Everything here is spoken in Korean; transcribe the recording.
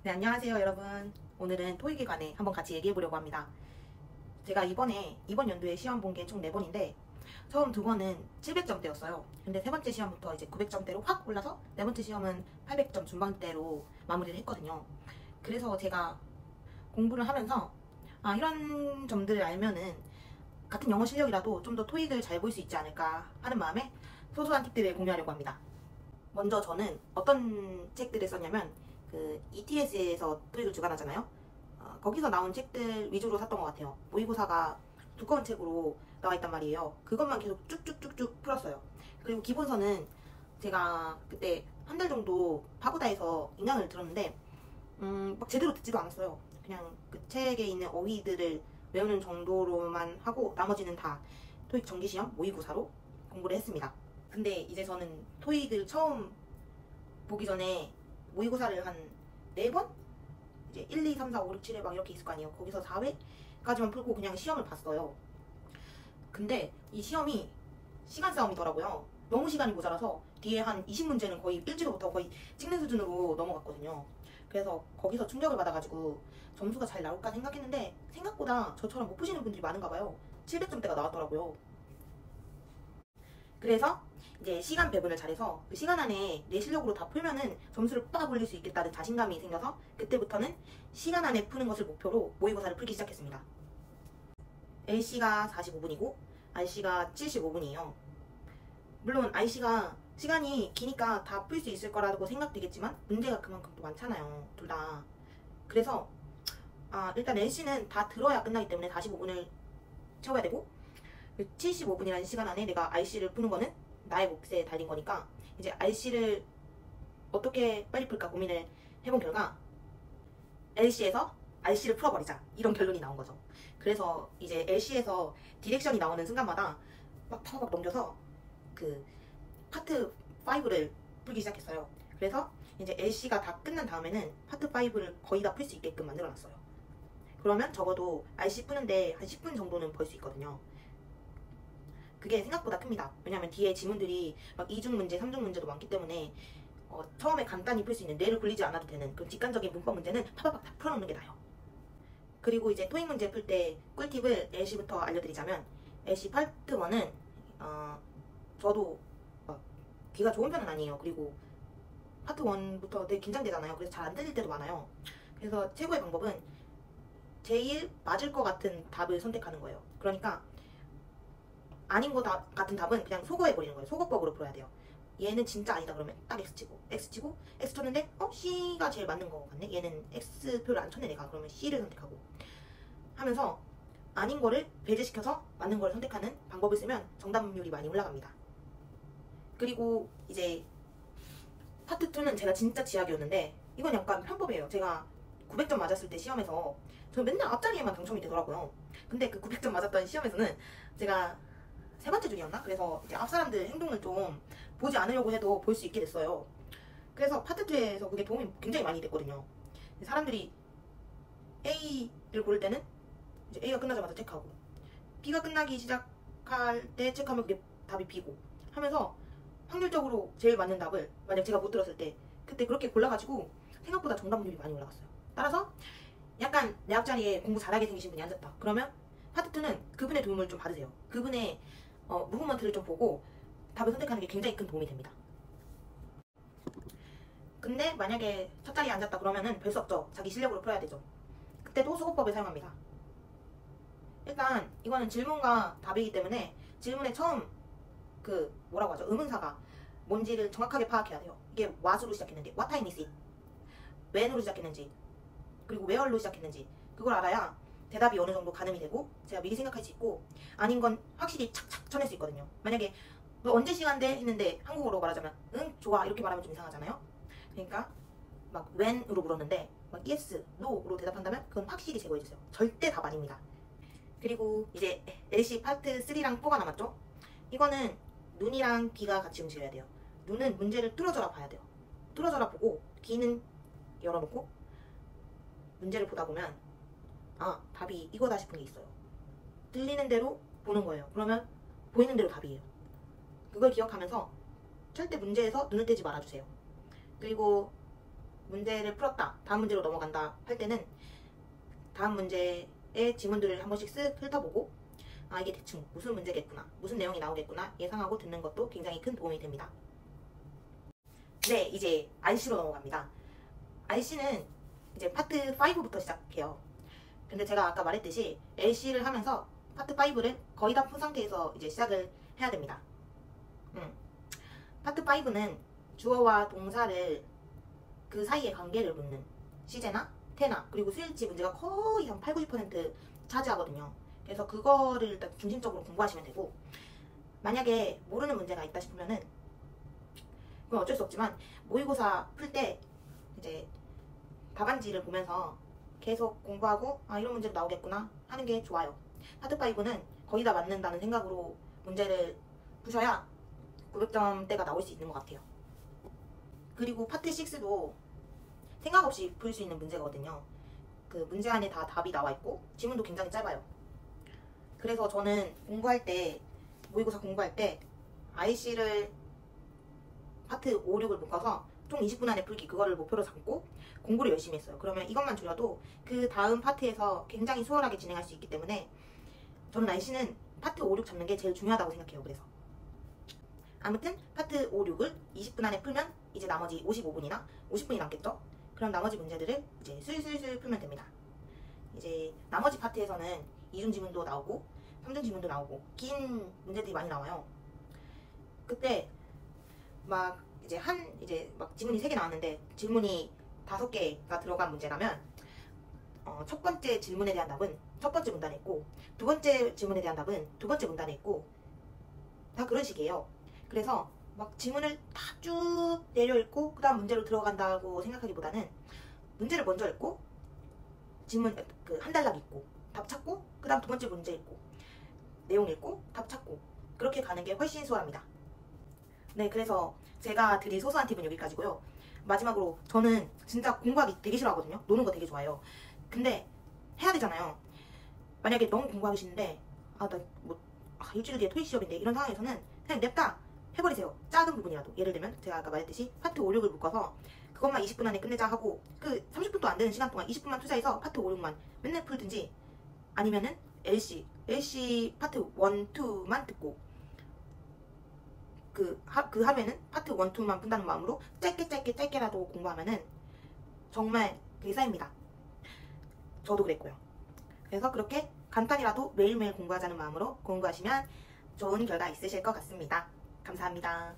네, 안녕하세요 여러분. 오늘은 토익에 관해 한번 같이 얘기해 보려고 합니다. 제가 이번 연도에 시험 본 게 총 4번인데 처음 2번은 700점대였어요. 근데 세 번째 시험부터 이제 900점대로 확 올라서 네 번째 시험은 800점 중반대로 마무리를 했거든요. 그래서 제가 공부를 하면서 이런 점들을 알면은 같은 영어 실력이라도 좀 더 토익을 잘 볼 수 있지 않을까 하는 마음에 소소한 팁들을 공유하려고 합니다. 먼저 저는 어떤 책들을 썼냐면 그 ETS에서 토익을 주관하잖아요. 거기서 나온 책들 위주로 샀던 것 같아요. 모의고사가 두꺼운 책으로 나와 있단 말이에요. 그것만 계속 쭉쭉쭉쭉 풀었어요. 그리고 기본서는 제가 그때 한 달 정도 파고다에서 인강을 들었는데 막 제대로 듣지도 않았어요. 그냥 그 책에 있는 어휘들을 외우는 정도로만 하고 나머지는 다 토익 정기시험 모의고사로 공부를 했습니다. 근데 이제 저는 토익을 처음 보기 전에 모의고사를 한 4번? 이제 1, 2, 3, 4, 5, 6, 7회 막 이렇게 있을 거 아니에요. 거기서 4회까지만 풀고 그냥 시험을 봤어요. 근데 이 시험이 시간 싸움이더라고요. 너무 시간이 모자라서 뒤에 한 20문제는 거의 읽지도 못하고 거의 찍는 수준으로 넘어갔거든요. 그래서 거기서 충격을 받아가지고 점수가 잘 나올까 생각했는데 생각보다 저처럼 못 푸시는 분들이 많은가 봐요. 700점대가 나왔더라고요. 그래서 이제 시간 배분을 잘해서 그 시간 안에 내 실력으로 다 풀면은 점수를 빡 올릴 수 있겠다는 자신감이 생겨서 그때부터는 시간 안에 푸는 것을 목표로 모의고사를 풀기 시작했습니다. LC가 45분이고 RC가 75분이에요. 물론 RC가 시간이 기니까 다 풀 수 있을 거라고 생각되겠지만 문제가 그만큼 또 많잖아요. 둘 다. 그래서 일단 LC는 다 들어야 끝나기 때문에 45분을 채워야 되고 75분이라는 시간 안에 내가 RC를 푸는 거는 나의 몫에 달린 거니까 이제 RC를 어떻게 빨리 풀까 고민을 해본 결과 LC에서 RC를 풀어버리자 이런 결론이 나온 거죠. 그래서 이제 LC에서 디렉션이 나오는 순간마다 막 팍팍 넘겨서 그 파트 5를 풀기 시작했어요. 그래서 이제 LC가 다 끝난 다음에는 파트 5를 거의 다 풀 수 있게끔 만들어놨어요. 그러면 적어도 RC 푸는데 한 10분 정도는 벌 수 있거든요. 그게 생각보다 큽니다. 왜냐면 뒤에 지문들이 막 2중 문제, 3중 문제도 많기 때문에 처음에 간단히 풀 수 있는 뇌를 굴리지 않아도 되는 그런 직관적인 문법 문제는 파박팍 다 풀어놓는 게 나아요. 그리고 이제 토익 문제 풀 때 꿀팁을 LC부터 알려드리자면 LC 파트 1은 저도 귀가 좋은 편은 아니에요. 그리고 파트 1부터 되게 긴장되잖아요. 그래서 잘 안 들릴 때도 많아요. 그래서 최고의 방법은 제일 맞을 것 같은 답을 선택하는 거예요. 그러니까 아닌 것 같은 답은 그냥 속어해버리는 거예요. 속어법으로 풀어야 돼요. 얘는 진짜 아니다 그러면 딱 X치고 X 쳤는데 C가 제일 맞는 거 같네? 얘는 X표를 안 쳤네 내가. 그러면 C를 선택하고 하면서 아닌 거를 배제시켜서 맞는 걸 선택하는 방법을 쓰면 정답률이 많이 올라갑니다. 그리고 이제 파트 2는 제가 진짜 지약이었는데 이건 약간 편법이에요. 제가 900점 맞았을 때 시험에서 저는 맨날 앞자리에만 당첨이 되더라고요. 근데 그 900점 맞았던 시험에서는 제가 세 번째 중이었나? 그래서 이제 앞 사람들 행동을 좀 보지 않으려고 해도 볼 수 있게 됐어요. 그래서 파트 2에서 그게 도움이 굉장히 많이 됐거든요. 사람들이 A를 고를 때는 이제 A가 끝나자마자 체크하고 B가 끝나기 시작할 때 체크하면 그게 답이 B고 하면서 확률적으로 제일 맞는 답을 만약 제가 못 들었을 때 그때 그렇게 골라가지고 생각보다 정답률이 많이 올라갔어요. 따라서 약간 내 앞자리에 공부 잘하게 생기신 분이 앉았다. 그러면 파트 2는 그분의 도움을 좀 받으세요. 그분의 무브먼트를 좀 보고 답을 선택하는 게 굉장히 큰 도움이 됩니다. 근데 만약에 첫 자리에 앉았다 그러면은 별 수 없죠. 자기 실력으로 풀어야 되죠. 그때도 수고법을 사용합니다. 일단 이거는 질문과 답이기 때문에 질문에 처음 그 뭐라고 하죠? 의문사가 뭔지를 정확하게 파악해야 돼요. 이게 what으로 시작했는지, what time is it? when으로 시작했는지, 그리고 where로 시작했는지 그걸 알아야 대답이 어느 정도 가늠이 되고 제가 미리 생각할 수 있고 아닌 건 확실히 착착 쳐낼 수 있거든요. 만약에 너 언제 시간 돼? 했는데 한국어로 말하자면 응? 좋아 이렇게 말하면 좀 이상하잖아요. 그러니까 막 when으로 물었는데 막 yes, no로 대답한다면 그건 확실히 제거해주세요. 절대 답 아닙니다. 그리고 이제 LC 파트 3랑 4가 남았죠? 이거는 눈이랑 귀가 같이 움직여야 돼요. 눈은 문제를 뚫어져라 봐야 돼요. 뚫어져라 보고 귀는 열어놓고 문제를 보다 보면 답이 이거다 싶은 게 있어요. 들리는 대로 보는 거예요. 그러면 보이는 대로 답이에요. 그걸 기억하면서 절대 문제에서 눈을 떼지 말아주세요. 그리고 문제를 풀었다, 다음 문제로 넘어간다 할 때는 다음 문제의 지문들을 한 번씩 쓱 훑어보고 아, 이게 대충 무슨 문제겠구나, 무슨 내용이 나오겠구나 예상하고 듣는 것도 굉장히 큰 도움이 됩니다. 네, 이제 RC로 넘어갑니다. RC는 이제 파트 5부터 시작해요. 근데 제가 아까 말했듯이 LC를 하면서 파트 5를 거의 다 푼 상태에서 이제 시작을 해야 됩니다. 파트 5는 주어와 동사를 그 사이의 관계를 묻는 시제나 태나 그리고 수일치 문제가 거의 한 80~90% 차지하거든요. 그래서 그거를 일단 중심적으로 공부하시면 되고, 만약에 모르는 문제가 있다 싶으면은 그건 어쩔 수 없지만 모의고사 풀 때 이제 답안지를 보면서 계속 공부하고 아, 이런 문제도 나오겠구나 하는 게 좋아요. 파트 5는 거의 다 맞는다는 생각으로 문제를 푸셔야 900점대가 나올 수 있는 것 같아요. 그리고 파트 6도 생각 없이 풀 수 있는 문제거든요. 그 문제 안에 다 답이 나와 있고 지문도 굉장히 짧아요. 그래서 저는 공부할 때, 모의고사 공부할 때 IC를 파트 5, 6을 묶어서 총 20분 안에 풀기, 그거를 목표로 삼고 공부를 열심히 했어요. 그러면 이것만 줄여도 그 다음 파트에서 굉장히 수월하게 진행할 수 있기 때문에 저는 IC는 파트 5, 6 잡는 게 제일 중요하다고 생각해요. 그래서 아무튼 파트 5, 6을 20분 안에 풀면 이제 나머지 55분이나 50분이 남겠죠? 그럼 나머지 문제들을 이제 슬슬슬 풀면 됩니다. 이제 나머지 파트에서는 이중 지문도 나오고 3중 지문도 나오고 긴 문제들이 많이 나와요. 그때 막 이제 막 지문이 3개 나왔는데 질문이 5개가 들어간 문제라면 첫 번째 질문에 대한 답은 첫 번째 문단에 있고 두 번째 질문에 대한 답은 두 번째 문단에 있고 다 그런 식이에요. 그래서 막 지문을 다 쭉 내려 읽고 그 다음 문제로 들어간다고 생각하기보다는 문제를 먼저 읽고 질문 그 한 단락 읽고 답 찾고 그 다음 두 번째 문제 읽고 내용 읽고 답 찾고 그렇게 가는 게 훨씬 수월합니다. 네, 그래서 제가 드릴 소소한 팁은 여기까지고요. 마지막으로 저는 진짜 공부하기 되게 싫어하거든요. 노는 거 되게 좋아해요. 근데 해야 되잖아요. 만약에 너무 공부하기 싫은데 일주일 뒤에 토익 시험인데 이런 상황에서는 그냥 냅다 해버리세요. 작은 부분이라도. 예를 들면 제가 아까 말했듯이 파트 5, 6을 묶어서 그것만 20분 안에 끝내자 하고 그 30분도 안 되는 시간 동안 20분만 투자해서 파트 5, 6만 맨날 풀든지, 아니면은 LC 파트 1, 2만 듣고 그 하루에는 파트 1, 2만 푼다는 마음으로 짧게라도 공부하면은 정말 그게 쌓입니다. 저도 그랬고요. 그래서 그렇게 간단히라도 매일매일 공부하자는 마음으로 공부하시면 좋은 결과 있으실 것 같습니다. 감사합니다.